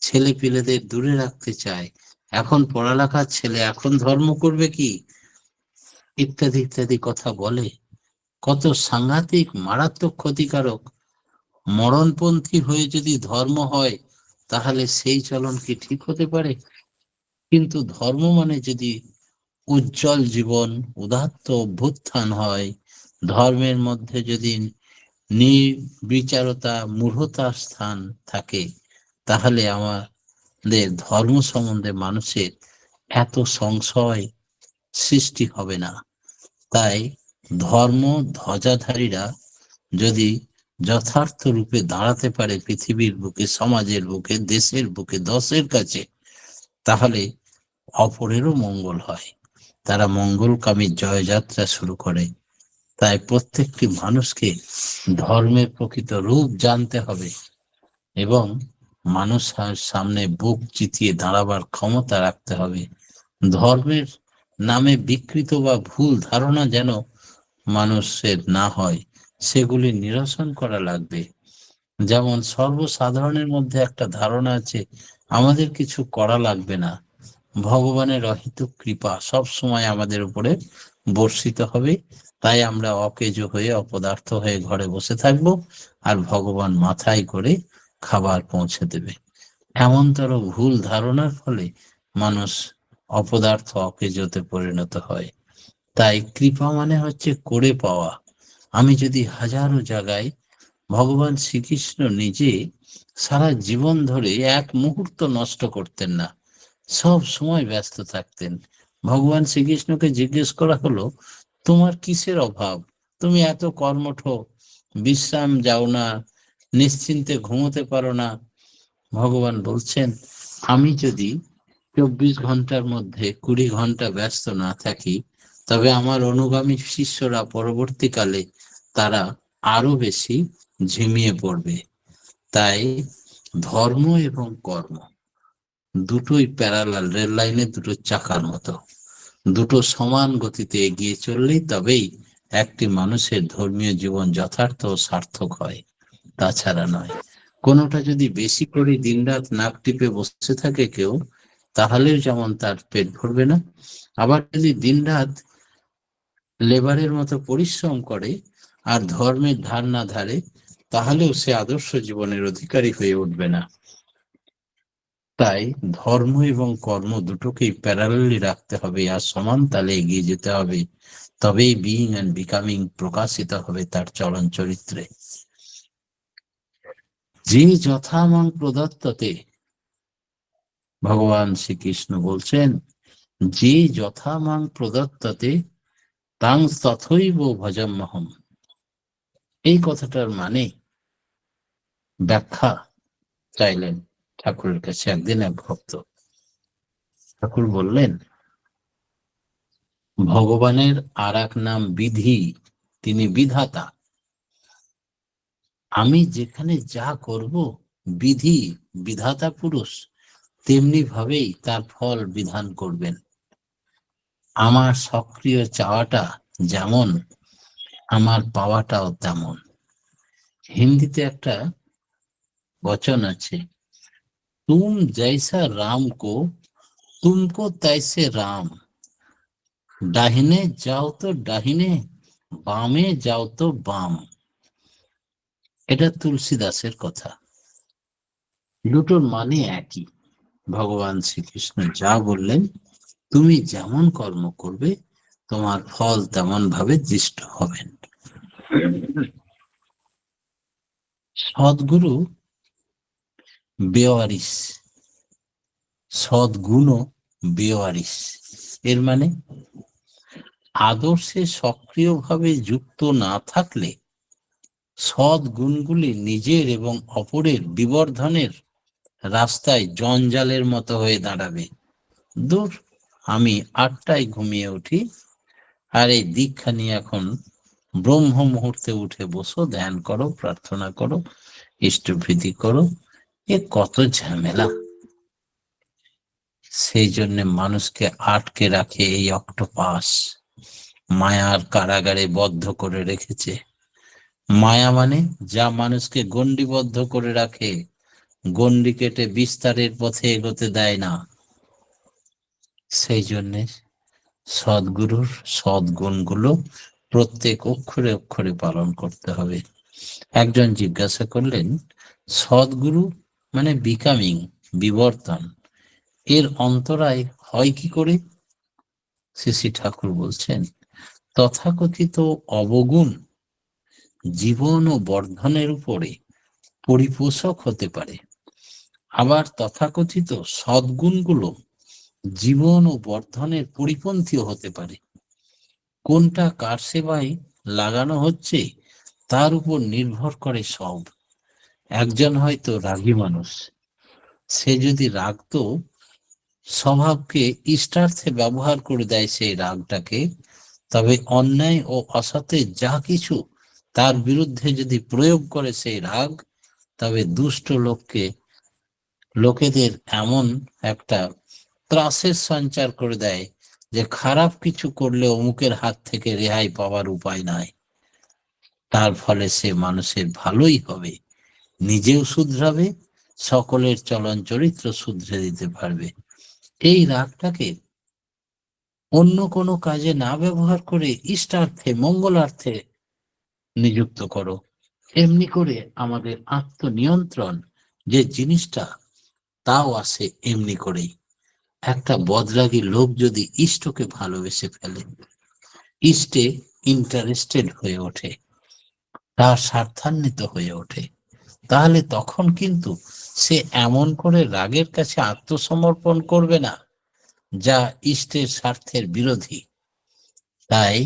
ছেলে পেলেদের দূরে রাখতে চায়। এখন পড়ালেখার ছেলে এখন ধর্ম করবে কি, ইত্যাদি ইত্যাদি কথা বলে। কত সাংঘাতিক মারাত্মক ক্ষতিকারক। মরণপন্থী হয়ে যদি ধর্ম হয়, তাহলে সেই চলন কি ঠিক হতে পারে? কিন্তু ধর্ম মানে যদি উজ্জ্বল জীবন, উদাত্ত অভ্যুত্থান হয়, ধর্মের মধ্যে যদি নির্বিচারতা, মূঢ়তার স্থান থাকে, তাহলে আমাদের ধর্ম সম্বন্ধে মানুষের এত সংশয় সৃষ্টি হবে না। তাই ধর্ম ধ্বজাধারীরা যদি যথার্থ রূপে দাঁড়াতে পারে পৃথিবীর বুকে, সমাজের বুকে, দেশের বুকে, দশের কাছে, তাহলে অপরেরও মঙ্গল হয়। তারা মঙ্গলকামী জয়যাত্রা শুরু করে। তাই প্রত্যেকটি মানুষকে ধর্মের প্রকৃত রূপ জানতে হবে এবং মানুষের সামনে বুক চিতিয়ে দাঁড়াবার ক্ষমতা রাখতে হবে। ধর্মের নামে বিকৃত বা ভুল ধারণা যেন মানুষের না হয়, সেগুলি নিরসন করা লাগবে। যেমন সর্বসাধারণের মধ্যে একটা ধারণা আছে, আমাদের কিছু করা লাগবে না, ভগবানের অহেতুক কৃপা সব সময় আমাদের উপরে বর্ষিত হবে, তাই আমরা অকেজো হয়ে, অপদার্থ হয়ে ঘরে বসে থাকবো, আর ভগবান মাথায় করে খাবার পৌঁছে দেবে। এমনতর ভুল ধারণার ফলে মানুষ অপদার্থ, অকেজোতে পরিণত হয়। তাই কৃপা মানে হচ্ছে করে পাওয়া। আমি যদি হাজারো জায়গায়, ভগবান শ্রীকৃষ্ণ নিজে সারা জীবন ধরে এক মুহূর্ত নষ্ট করতেন না, সব সময় ব্যস্ত থাকতেন। ভগবান শ্রীকৃষ্ণকে জিজ্ঞেস করা হলো, তোমার কিসের অভাব, তুমি এত কর্মঠ, বিশ্রাম যাও না, নিশ্চিন্তে ঘুমোতে পারো না? ভগবান বলছেন, আমি যদি 24 ঘন্টার মধ্যে 20 ঘন্টা ব্যস্ত না থাকি, তবে আমার অনুগামী শিষ্যরা পরবর্তীকালে তারা আরো বেশি ঝিমিয়ে পড়বে। তাই ধর্ম এবং কর্ম দুটোই প্যারালাল, রেল লাইনের দুটো চাকার মতো, দুটো সমান গতিতে এগিয়ে চললেই তবেই একটি মানুষের ধর্মীয় জীবন যথার্থ ও সার্থক হয়, তাছাড়া নয়। কোনোটা যদি বেশি করে দিনরাত নাক টিপে বসে থাকে কেউ, তাহলেও যেমন তার পেট ভরবে না, আবার যদি দিনরাত লেবারের মতো পরিশ্রম করে আর ধর্মের ধার না ধারে, তাহলেও সে আদর্শ জীবনের অধিকারী হয়ে উঠবে না। তাই ধর্ম এবং কর্ম দুটোকেই প্যারালালি রাখতে হবে আর সমান তালে এগিয়ে যেতে হবে, তবেই বিইং অ্যান্ড বিকামিং প্রকাশিত হবে তার চলন চরিত্রে। যে যথামাং প্রদত্ততে, ভগবান শ্রীকৃষ্ণ বলছেন, যে যথামাং প্রদত্ততে তাং তথৈব ভজাম্যহম। এই কথাটার মানে ব্যাখ্যা চাইলেন ঠাকুরের কাছে একদিন এক ভক্ত। ঠাকুর বললেন, ভগবানের আর এক নাম বিধি, তিনি বিধাতা। আমি যেখানে যা করব, বিধি, বিধাতা পুরুষ, তেমনি ভাবেই তার ফল বিধান করবেন। আমার সক্রিয় চাওয়াটা যেমন, আমার পাওয়াটাও তেমন। হিন্দিতে একটা বচন আছে, তুম জৈসা রাম কো তুমকো তৈসে রাম, ডাহিনে যাও তো ডাহিনে, বামে যাও তো বাম। এটা তুলসীদাসের কথা। দুটোর মানে একই। ভগবান শ্রীকৃষ্ণ যা বললেন, তুমি যেমন কর্ম করবে তোমার ফল তেমন ভাবে দৃষ্ট হবেন। সদ্গুরু বেওয়ারিশ, সদ্গুণ বেওয়ারিশ, এর মানে আদর্শে সক্রিয়ভাবে যুক্ত না থাকলে সদ্গুণগুলি নিজের এবং অপরের বিবর্ধনের রাস্তায় জঞ্জালের মতো হয়ে দাঁড়াবে। দূর, আমি 8টায় ঘুমিয়ে উঠি, আর এই দীক্ষা নিয়ে এখন ব্রহ্ম মুহূর্তে উঠে বসো, ধ্যান করো, প্রার্থনা করো, ইষ্টভৃতি করো, এ কত ঝামেলা। সেই জন্য মানুষকে আটকে রাখে এই অক্টোপাস, মায়ার কারাগারে বদ্ধ করে রেখেছে। মায়া মানে যা মানুষকে গণ্ডিবদ্ধ করে রাখে, গণ্ডি কেটে বিস্তারের পথে এগোতে দেয় না। সেই জন্যে সদ্গুরুর সদ্গুণগুলো প্রত্যেক অক্ষরে অক্ষরে পালন করতে হবে। একজন জিজ্ঞাসা করলেন, সদ্গুরু মানে বিকামিং, বিবর্তন, এর অন্তরায় হয় কি করে? শ্রী ঠাকুর বলছেন, তথাকথিত অবগুণ জীবন ও বর্ধনের উপরে পরিপোষক হতে পারে, আবার তথাকথিত সদ্গুণগুলো জীবন ও বর্ধনের পরিপন্থীও হতে পারে। কোনটা কার সেবায় লাগানো হচ্ছে তার উপর নির্ভর করে সব। একজন হয়তো রাগী মানুষ, সে যদি রাগত স্বভাবকে ইষ্টার্থে ব্যবহার করে দেয় সেই রাগটাকে, তবে অন্যায় ও অসতে যা কিছু তার বিরুদ্ধে যদি প্রয়োগ করে সেই রাগ, তবে দুষ্ট লোকেদের এমন একটা ত্রাসের সঞ্চার করে দেয় যে খারাপ কিছু করলে অমুকের হাত থেকে রেহাই পাওয়ার উপায় নাই। তার ফলে সে মানুষের ভালোই হবে, নিজেও শুধরাবে, সকলের চলন চরিত্র শুধরে দিতে পারবে। এই রাগটাকে অন্য কোনো কাজে না ব্যবহার করে ইষ্টার্থে, মঙ্গলার্থে নিযুক্ত করো। এমনি করে আমাদের আত্মনিয়ন্ত্রণ যে জিনিসটা, তাও আসে এমনি করেই। একটা বদরাগী লোক যদি ইষ্টকে ভালোবেসে ফেলে, ইষ্টে ইন্টারেস্টেড হয়ে ওঠে, তার স্বার্থান্বিত হয়ে ওঠে, তাহলে তখন কিন্তু সে এমন করে রাগের কাছে আত্মসমর্পণ করবে না যা ইষ্টের স্বার্থের বিরোধী। তাই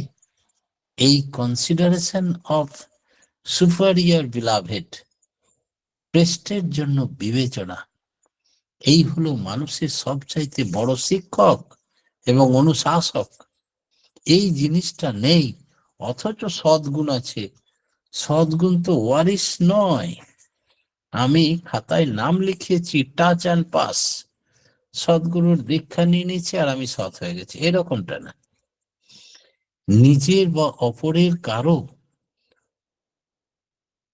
এই কনসিডারেশন অফ সুপারিয়র বিলাভেড, প্রেস্টের জন্য বিবেচনা, এই হলো মানুষের সবচাইতে বড় শিক্ষক এবং অনুশাসক। এই জিনিসটা নেই, অথচ সদ্গুণ আছে। সদ্গুণ তো ওয়ারিশ নয়, আমি খাতায় নাম লিখিয়েছি টাচ অ্যান্ড পাস, সদ্গুরুর দীক্ষা নিয়ে নিচ্ছে আর আমি সৎ হয়ে গেছি, এরকমটা না। নিজের বা অপরের কারো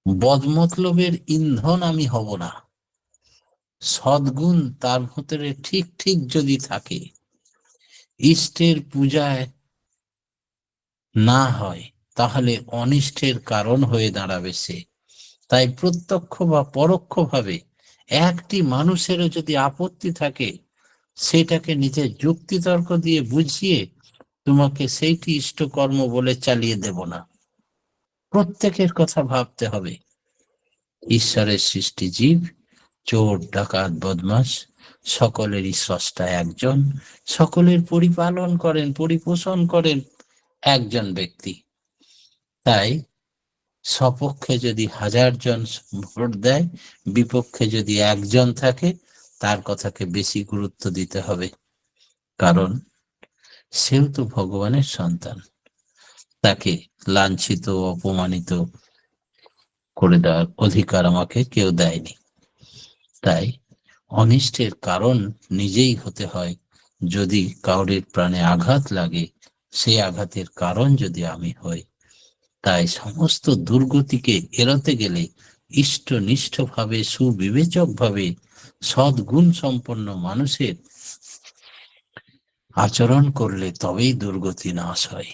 বদমতলবের ইন্ধন আমি হব না। সদ্গুণ তার ভেতরে ঠিক ঠিক যদি থাকে, ইষ্টের পূজায় না হয়, তাহলে অনিষ্টের কারণ হয়ে দাঁড়াবে সে। তাই প্রত্যক্ষ বা পরোক্ষভাবে একটি মানুষেরও যদি আপত্তি থাকে, সেটাকে নিজের যুক্তিতর্ক দিয়ে বুঝিয়ে তোমাকে সেইটি ইষ্টকর্ম বলে চালিয়ে দেব না। প্রত্যেকের কথা ভাবতে হবে। ঈশ্বরের সৃষ্টি জীব, চোর ডাকাত বদমাস, সকলেরই স্রষ্টা একজন, সকলের পরিপালন করেন, পরিপোষণ করেন একজন ব্যক্তি। তাই সপক্ষে যদি 1000 জন ভোট দেয়, বিপক্ষে যদি একজন থাকে, তার কথাকে বেশি গুরুত্ব দিতে হবে, কারণ সেও তো ভগবানের সন্তান। তাকে লাঞ্ছিত, অপমানিত করে দেওয়ার অধিকার আমাকে কেউ দেয়নি। তাই অনিষ্টের কারণ নিজেই হতে হয়। যদি কাউরের প্রাণে আঘাত লাগে, সেই আঘাতের কারণ যদি আমি হই, তাই সমস্ত দুর্গতিকে এড়াতে গেলে ইষ্টনিষ্ঠভাবে, সুবিবেচকভাবে সদ্গুণ সম্পন্ন মানুষের আচরণ করলে তবেই দুর্গতি নাশ হয়।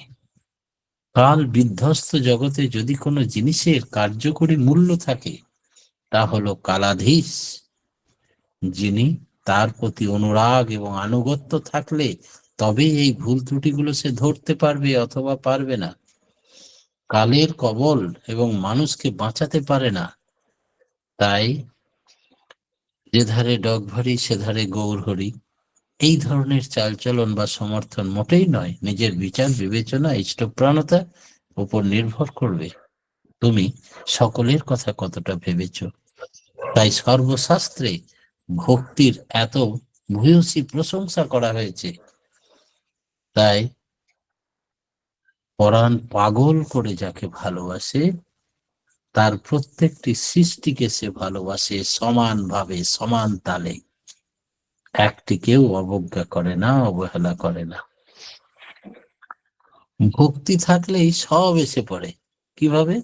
কাল বিধ্বস্ত জগতে যদি কোনো জিনিসের কার্যকরী মূল্য থাকে, তা হলো কালাধীশ, যিনি তার প্রতি অনুরাগ এবং আনুগত্য থাকলে তবে এই ভুল ত্রুটিগুলো সে ধরতে পারবে, অথবা পারবে না। কালের কবল এবং মানুষকে বাঁচাতে পারে না। তাই যে ধারে ডগ ভরি সে ধারে গৌর হরি, এই ধরনের চালচলন বা সমর্থন মোটেই নয়। নিজের বিচার বিবেচনা, ইষ্টপ্রাণতা উপর নির্ভর করবে তুমি সকলের কথা কতটা ভেবেছ। তাই সর্বশাস্ত্রে ভক্তির এত ভূয়সী প্রশংসা করা হয়েছে। তাই পরাণ পাগল করে যাকে ভালোবাসে, তার প্রত্যেকটি সৃষ্টিকে সে ভালোবাসে সমানভাবে, সমান তালে, একটিকেও অবজ্ঞা করে না, অবহেলা করে না। ভক্তি থাকলেই সব এসে পড়ে। কিভাবে?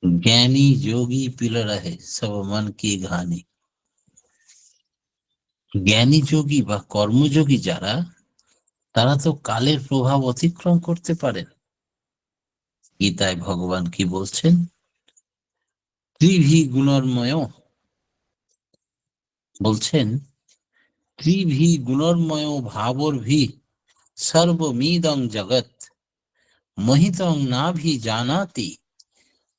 জ্ঞানী যোগী পিল রহে সব মন কি ঘানি। জ্ঞানী যোগী বা কর্মযোগী যারা, তারা তো কালের প্রভাব অতিক্রম করতে পারেন। গীতায় ভগবান কি বলছেন? ত্রিভি গুণর্ময় বলছেন, ত্রিভি গুণর্ময় ভাবর ভি সর্বমিদং জগৎ মহিতং নাভি জানাতি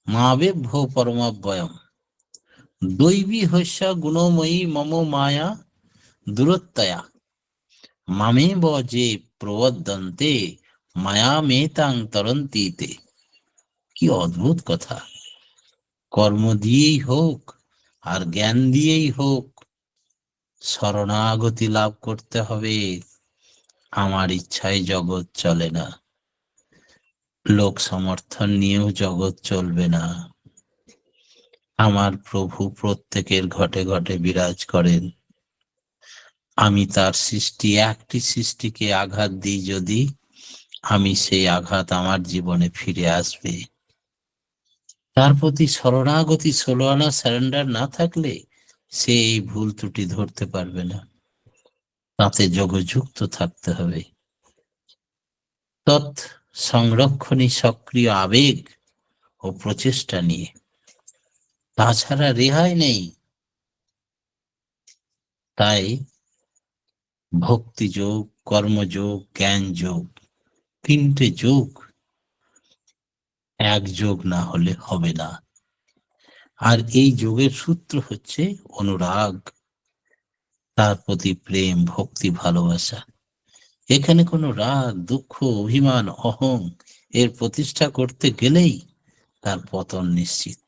মাবেভ্য পরমাব্যয়ম দৈবী হস্য গুণময়ী মম মায়া দূরত্বয়া মামেব যে প্রবদন্তে মায়ামেতাং তরন্তিতে। কি অদ্ভুত কথা! কর্ম দিয়েই হোক আর জ্ঞান দিয়েই হোক, শরণাগতি লাভ করতে হবে। আমার ইচ্ছায় জগৎ চলে না, লোক সমর্থন নিয়েও জগৎ চলবে না। আমার প্রভু প্রত্যেকের ঘটে ঘটে বিরাজ করেন। আমি তার সৃষ্টি, একটি সৃষ্টিকে আঘাত দিই যদি, আমি সেই আঘাত আমার জীবনে ফিরে আসবে। তার প্রতি শরণাগতি, ষোলো আনা সারেন্ডার না থাকলে সে এই ভুল ত্রুটি ধরতে পারবে না। তাতে যোগযুক্ত থাকতে হবে। তৎ সংরক্ষণী সক্রিয় আবেগ ও প্রচেষ্টা নিয়ে, তাছাড়া রেহাই নেই। তাই ভক্তি যোগ, কর্মযোগ, জ্ঞান যোগ, তিনটে যোগ এক যোগ না হলে হবে না। আর এই যোগের সূত্র হচ্ছে অনুরাগ, তার প্রতি প্রেম, ভক্তি, ভালোবাসা। এখানে কোনো রাগ, দুঃখ, অভিমান, অহং এর প্রতিষ্ঠা করতে গেলেই তার পতন নিশ্চিত।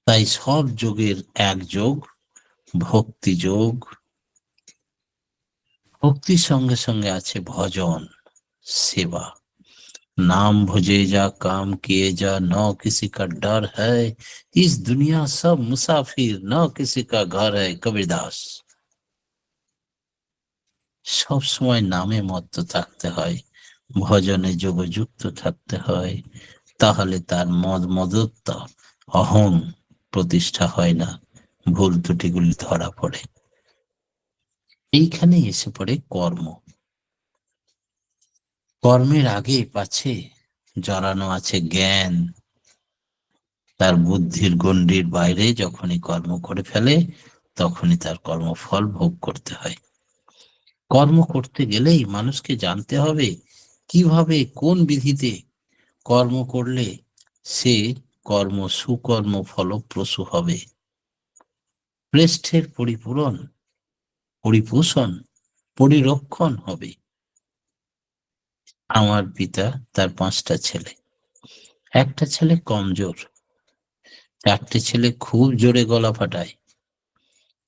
তাই সব যোগের এক যোগ ভক্তি যোগ। ভক্তির সঙ্গে সঙ্গে আছে ভজন, সেবা। नाम भुजे जा काम किए जा न किसी का डर है इस दुनिया सब मुसाफिर न किसी का घर है কবিরদাস। সব সময় নামে মত্ত থাকতে হয়, ভজনে যোগযুক্ত থাকতে হয়, তাহলে তার মদত্ব, অহং প্রতিষ্ঠা হয় না, ভুল ত্রুটিগুলি ধরা পড়ে। এইখানে এসে পড়ে কর্ম। কর্মের আগে পাছে জড়ানো আছে জ্ঞান। তার বুদ্ধির গণ্ডির বাইরে যখনই কর্ম করে ফেলে, তখনই তার কর্মফল ভোগ করতে হয়। কর্ম করতে গেলেই মানুষকে জানতে হবে কিভাবে, কোন বিধিতে কর্ম করলে সে কর্ম সুকর্ম ফলপ্রসূ হবে, পৃষ্ঠের পরিপোষণ, পরিরক্ষণ হবে। আমার পিতা, তার 5টা ছেলে। একটা ছেলে কমজোর, 4টে ছেলে খুব জোরে গলা ফাটায়।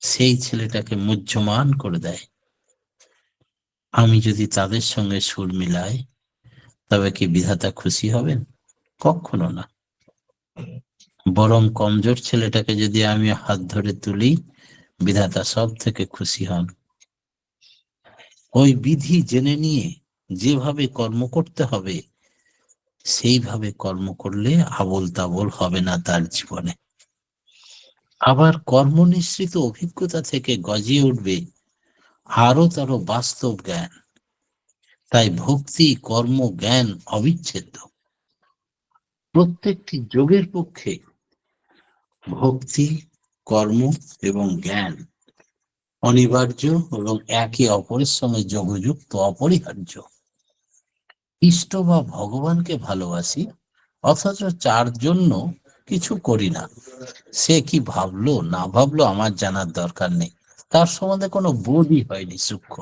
সেই ছেলেটাকে মুহ্যমান করে দেয়। আমি যদি তাদের সঙ্গে সুর মিলাই, তবে কি বিধাতা খুশি হবেন? কখনো না। বরং কমজোর ছেলেটাকে যদি আমি হাত ধরে তুলি, বিধাতা সব থেকে খুশি হন। ওই বিধি জেনে নিয়ে যেভাবে কর্ম করতে হবে, সেইভাবে কর্ম করলে আবোল তাবোল হবে না তার জীবনে। আবার কর্মনিশ্চিত অভিজ্ঞতা থেকে গজিয়ে উঠবে আরো তারও বাস্তব জ্ঞান। তাই ভক্তি, কর্ম, জ্ঞান অবিচ্ছেদ্য। প্রত্যেকটি যোগের পক্ষে ভক্তি, কর্ম এবং জ্ঞান অনিবার্য এবং একে অপরের সঙ্গে যোগযুক্ত, অপরিহার্য। ইষ্ট বা ভগবানকে ভালোবাসি, অথচ চার জন্য কিছু করি না। সে কি ভাবলো না ভাবলো আমার জানার দরকার নেই, তার সম্বন্ধে কোনো বোধই হয়নি সূক্ষ্ম।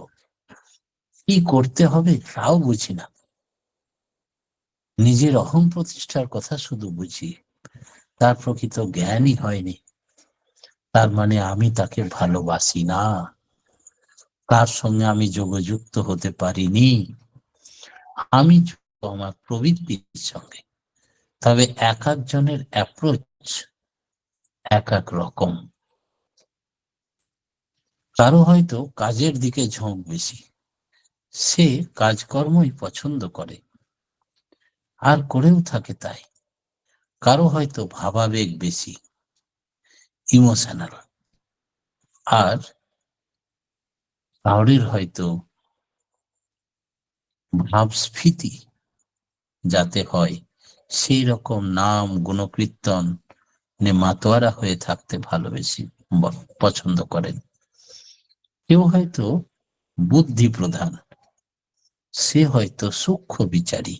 কি করতে হবে তাও বুঝি না, নিজের অহং প্রতিষ্ঠার কথা শুধু বুঝি, তার প্রকৃত জ্ঞানই হয়নি। তার মানে আমি তাকে ভালোবাসি না, তার সঙ্গে আমি যোগযুক্ত হতে পারিনি। আমি যুক্ত আমার প্রবৃত্তির সঙ্গে। তবে এক একজনের অ্যাপ্রোচ এক এক রকম। কারো হয়তো কাজের দিকে ঝোঁক বেশি, সে কাজকর্মই পছন্দ করে আর করেও থাকে তাই। কারো হয়তো ভাবাবেগ বেশি, ইমোশনাল, আর কারোর হয়তো ভাবস্ফীতি যাতে হয় সেই রকম নাম গুণকীর্তন মাতোয়ারা হয়ে থাকতে ভালোবেসে পছন্দ করেন। কেউ হয়তো বুদ্ধি প্রধান, সে হয়তো সূক্ষ্ম বিচারী,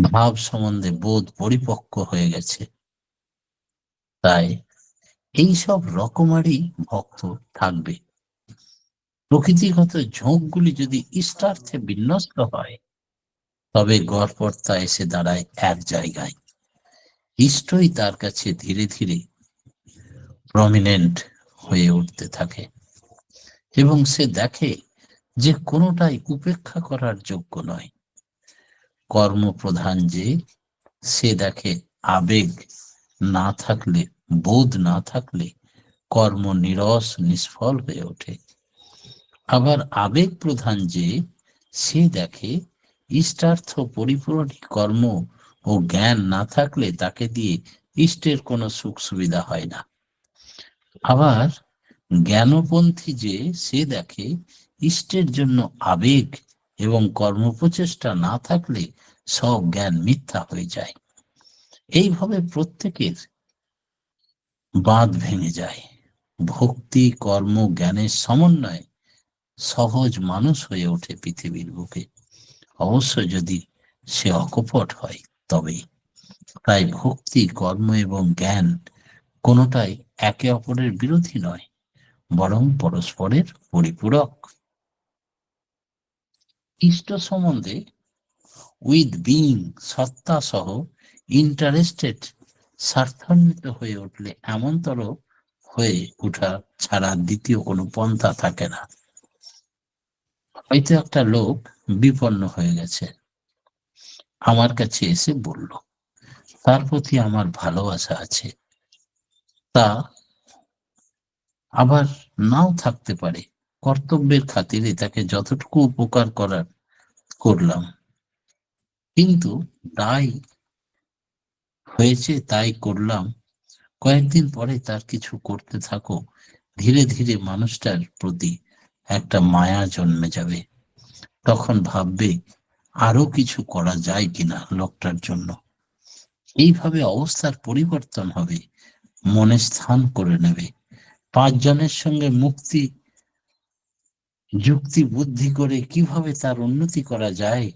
ভাব সম্বন্ধে বোধ পরিপক্ক হয়ে গেছে, তাই এইসব রকমারই ভক্ত থাকবে। প্রকৃতিগত ঝোঁকগুলি যদি ইষ্টার্থে বিন্যস্ত হয়, তবে গড়পড়তা এসে দাঁড়ায় এক জায়গায়। ইষ্টই তার কাছে ধীরে ধীরে প্রমিনেন্ট হয়ে উঠতে থাকে এবং সে দেখে যে কোনোটাই উপেক্ষা করার যোগ্য নয়। কর্মপ্রধান যে, সে দেখে আবেগ না থাকলে, বোধ না থাকলে কর্ম নিরস নিষ্ফল হয়ে ওঠে। আবার আবেগ প্রধান যে, সে দেখে ইষ্টার্থ পরিপূরণী কর্ম ও জ্ঞান না থাকলে তাকে দিয়ে ইষ্টের কোনো সুখ সুবিধা হয় না। আবার জ্ঞানপন্থী যে, সে দেখে ইষ্টের জন্য আবেগ এবং কর্মপ্রচেষ্টা না থাকলে সব জ্ঞান মিথ্যা হয়ে যায়। এইভাবে প্রত্যেকের বাঁধ ভেঙে যায়। ভক্তি কর্ম জ্ঞানের সমন্বয়ে সহজ মানুষ হয়ে ওঠে পৃথিবীর বুকে, অবশ্য যদি সে অকপট হয় তবেই। তাই ভক্তি কর্ম এবং জ্ঞান কোনোটাই একে অপরের বিরোধী নয়, বরং পরস্পরের পরিপূরক। ইষ্ট সম্বন্ধে উইথ বিং, সত্তা সহ ইন্টারেস্টেড, স্বার্থান্বিত হয়ে উঠলে এমনতর হয়ে ওঠা ছাড়া দ্বিতীয় কোনো পন্থা থাকে না। হয়তো একটা লোক বিপন্ন হয়ে গেছে, আমার কাছে এসে বলল তার প্রতি আমার ভালোবাসা আছে, তা আবার নাও থাকতে পারে। কর্তব্যের খাতিরে তাকে যতটুকু উপকার করার করলাম, কিন্তু দায় হয়েছে তাই করলাম। কয়েকদিন পরে তার কিছু করতে থাকো, ধীরে ধীরে মানুষটার প্রতি একটা মায়া জন্মে যাবে। তখন ভাববে আরো কিছু করা যায় কিনা লোকটার জন্য। এইভাবে অবস্থার পরিবর্তন হবে, মনে স্থান করে নেবে। 5 জনের সঙ্গে যুক্তি বুদ্ধি করে কিভাবে তার উন্নতি করা যায়,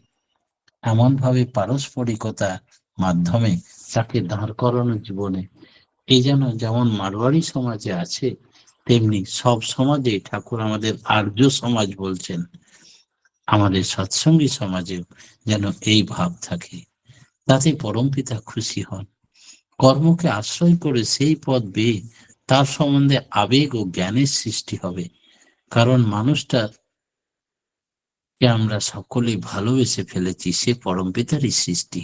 এমন ভাবে পারস্পরিকতার মাধ্যমে তাকে দাঁড় করানো জীবনে। এই যেমন মারোয়াড়ি সমাজে আছে, তেমনি সব সমাজে ঠাকুর আমাদের আর্য সমাজ বলছেন, আমাদের সৎসঙ্গী সমাজেও যেন এই ভাব থাকে। তাতে পরমপিতা খুশি হন। কর্মকে আশ্রয় করে সেই পথ বেয়ে তার সম্বন্ধে আবেগ ও জ্ঞানের সৃষ্টি হবে। কারণ মানুষটাকে আমরা সকলেই ভালোবেসে ফেলেছি, সে পরমপিতারই সৃষ্টি।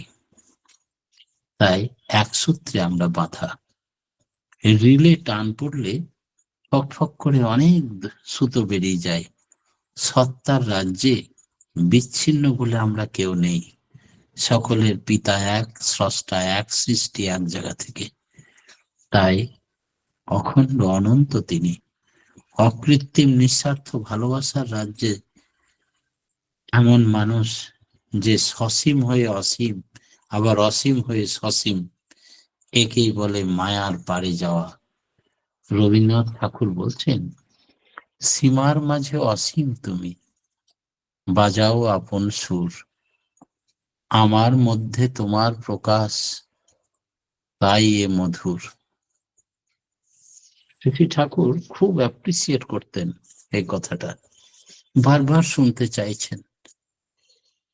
তাই এক সূত্রে আমরা বাঁধা। রিলে টান পড়লে ফক ফক করে অনেক সুতো বেরিয়ে যায়। সত্তার রাজ্যে বিচ্ছিন্ন বলে আমরা কেউ নেই। সকলের পিতা এক, স্রষ্টা এক, সৃষ্টি এক জায়গা থেকে। তাই অখণ্ড অনন্ত তিনি। অকৃত্রিম নিঃস্বার্থ ভালোবাসার রাজ্যে এমন মানুষ যে সসীম হয়ে অসীম, আবার অসীম হয়ে সসীম, একেই বলে মায়ার পারে যাওয়া। রবীন্দ্রনাথ ঠাকুর বলছেন, সীমার মাঝে অসীম তুমি, বাজাও আপন সুর, আমার মধ্যে তোমার প্রকাশ, তাই এ মধুর। শ্রী ঠাকুর খুব অ্যাপ্রিসিয়েট করতেন এই কথাটা, বারবার শুনতে চাইছেন।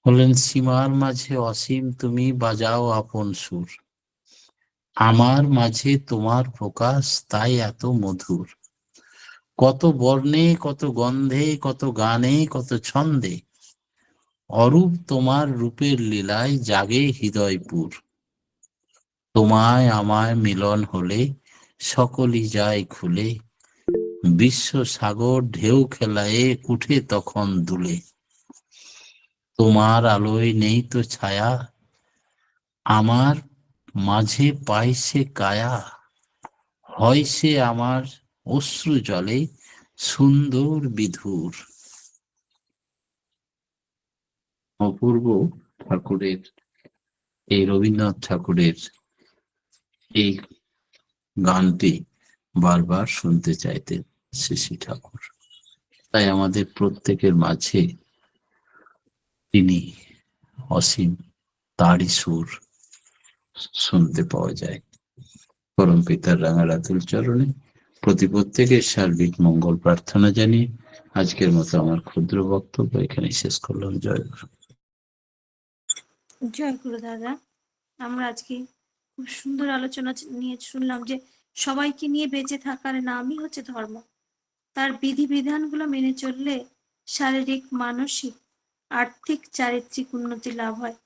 বললেন, সীমার মাঝে অসীম তুমি, বাজাও আপন সুর, আমার মাঝে তোমার প্রকাশ, তাই এত মধুর। কত বর্ণে, কত গন্ধে, কত গানে, কত ছন্দে, অরূপ তোমার রূপের লীলায় জাগে হৃদয়পুর। তোমায় আমায় মিলন হলে সকলই যায় খুলে, বিশ্ব সাগর ঢেউ খেলায় উঠে তখন দুলে। তোমার আলোয় নেই তো ছায়া, আমার মাঝে পায় সে কায়া, হয় সে আমার অশ্রু জলে সুন্দর বিধুর। অপূর্ব ঠাকুরের, এই রবীন্দ্রনাথ ঠাকুরের এই গানটি বারবার শুনতে চাইতেন শ্রী শ্রী ঠাকুর। তাই আমাদের প্রত্যেকের মাঝে তিনি অসীম, তারই সুর শুনতে পাওয়া যায়। পরম পিতার রাঙারাতুল চরণে প্রত্যেকের সার্বিক মঙ্গল প্রার্থনা জানিয়ে আজকের মতো আমার ক্ষুদ্র বক্তব্য এখানে শেষ করলাম। জয় গুরু। জয় গুরু দাদা। আমরা আজকে খুব সুন্দর আলোচনা নিয়ে শুনলাম যে সবাইকে নিয়ে বেঁচে থাকার নামই হচ্ছে ধর্ম। তার বিধিবিধানগুলো মেনে চললে শারীরিক, মানসিক, আর্থিক, চারিত্রিক উন্নতি লাভ হয়।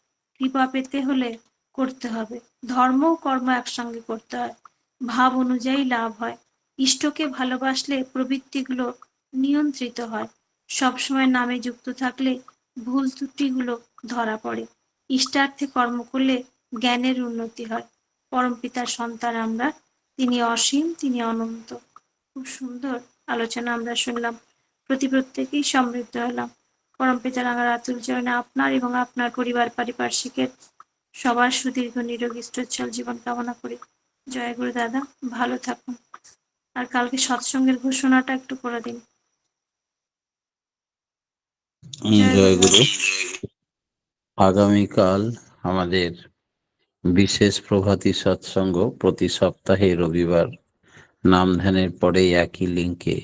কৃপা পেতে হলে করতে হবে ধর্ম ও কর্ম একসঙ্গে করতে হয়, ভাব অনুযায়ী লাভ হয়। ইষ্টকে ভালোবাসলে প্রবৃত্তিগুলো নিয়ন্ত্রিত হয়। সবসময় নামে যুক্ত থাকলে ভুল ত্রুটিগুলো ধরা পড়ে। ইষ্টার্থে কর্ম করলে জ্ঞানের উন্নতি হয়। পরমপিতার সন্তান আমরা, তিনি অসীম, তিনি অনন্ত। খুব সুন্দর আলোচনা আমরা শুনলাম, প্রত্যেকেই সমৃদ্ধ হলাম। পরমপিতা রাঙারাতুল চরণে আপনার এবং আপনার পরিবার পারিপার্শ্বিকের সবার সুদীর্ঘ নিরোগী সুচ্ছল জীবন কামনা করি। জয় গুরু দাদা, ভালো থাকুন। আর কালকে সৎসঙ্গের ঘোষণাটা একটু করে দিন। জয় গুরু। আগামীকাল আমাদের বিশেষ প্রভাতী সৎসঙ্গ, প্রতি সপ্তাহে রবিবার নাম ধ্যানের পরেই একই লিঙ্কে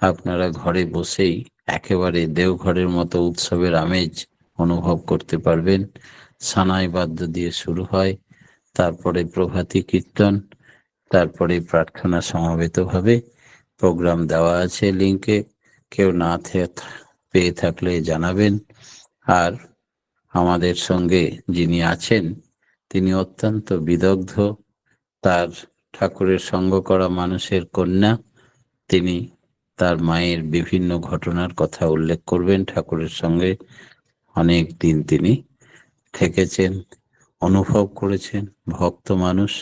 আপনারা ঘরে বসেই একেবারে দেওঘরের মতো উৎসবের আমেজ অনুভব করতে পারবেন। সানাই বাদ্য দিয়ে শুরু হয়, তারপরে প্রভাতী কীর্তন, তারপরে প্রার্থনা সমবেতভাবে প্রোগ্রাম দেওয়া আছে লিঙ্কে। কেউ না পেয়ে থাকলে জানাবেন। আর আমাদের সঙ্গে যিনি আছেন তিনি অত্যন্ত বিদগ্ধ, তার ঠাকুরের সঙ্গ করা মানুষের কন্যা। তিনি তার মায়ের বিভিন্ন ঘটনার কথা উল্লেখ করবেন। ঠাকুরের সঙ্গে অনেক দিন তিনি থেকেছেন, অনুভব করেছেন, ভক্ত মানুষ।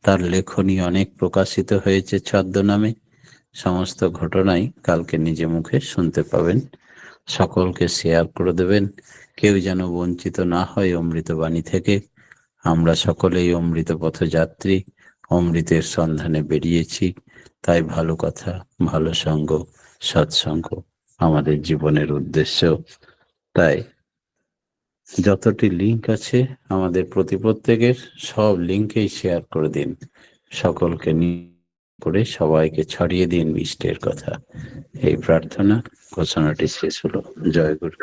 তার লেখনী অনেক প্রকাশিত হয়েছে ছদ্মনামে। সমস্ত ঘটনাই কালকে নিজে মুখে শুনতে পাবেন। সকলকে শেয়ার করে দেবেন, কেউ যেন বঞ্চিত না হয় অমৃতবাণী থেকে। আমরা সকলেই অমৃত পথযাত্রী, অমৃতের সন্ধানে বেরিয়েছি। তাই ভালো কথা, ভালো সঙ্গ, সৎসঙ্গ আমাদের জীবনের উদ্দেশ্য। তাই যতটি লিঙ্ক আছে আমাদের প্রত্যেকের, সব লিঙ্কেই শেয়ার করে দিন, সকলকে নিয়ে করে সবাইকে ছড়িয়ে দিন ইষ্টের কথা। এই প্রার্থনা ঘোষণাটি শেষ হলো। জয় গুরু।